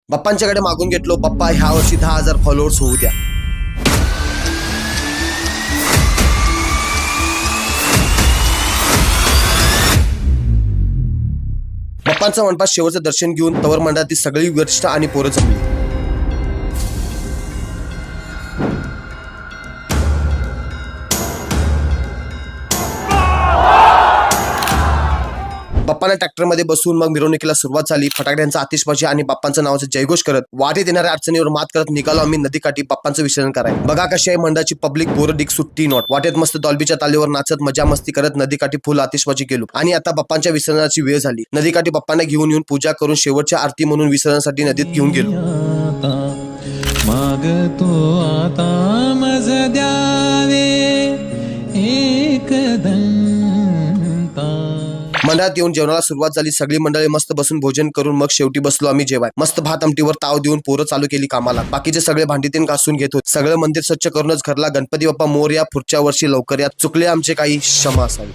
बाप्पांच्याकडे मागून घेतलो, बाप्पा ह्या वर्षी 10,000 फॉलोअर्स होऊ द्या. बाप्पांचं मंडपात शेवटचं दर्शन घेऊन तवर मंडळातील सगळी वरिष्ठ आणि पोरं जमली. बाप्पांना ट्रॅक्टरमध्ये बसून मग मिरवणुकीला सुरुवात झाली. फटाक्यांचा आतिषबाजी आणि बाप्पांचं नावाचं जयघोष करत वाटेत येणाऱ्या अडचणीवर मात करत निघालो आम्ही नदीकाठी बाप्पांचं विसर्जन करायला. बघा कशी आहे मंडळाची पब्लिक, पोरं डिक सुट्टी नॉट. वाटेत मस्त डॉल्बीच्या तालीवर नाचत मजा मस्ती करत नदीकाठी फुल आतिषबाजी केलो. आणि आता बाप्पांच्या विसर्जनाची वेळ झाली. नदीकाठी बाप्पांना घेऊन येऊन पूजा करून शेवटच्या आरती म्हणून विसर्जनासाठी नदीत घेऊन गेलो. मागतो आता मज द्यावे मंडळात येऊन जेवणाला सुरुवात झाली. सगळी मंडळी मस्त बसून भोजन करून मग शेवटी बसलो आम्ही जेवाय. मस्त भात आमटीवर ताव देऊन पोरं चालू केली कामाला. बाकीचे सगळे भांडीतीन घासून घेत होते. सगळं मंदिर स्वच्छ करूनच घरला गणपती बाप्पा मोरया, पुढच्या वर्षी लवकर या. चुकले आमचे काही, क्षमा असावी.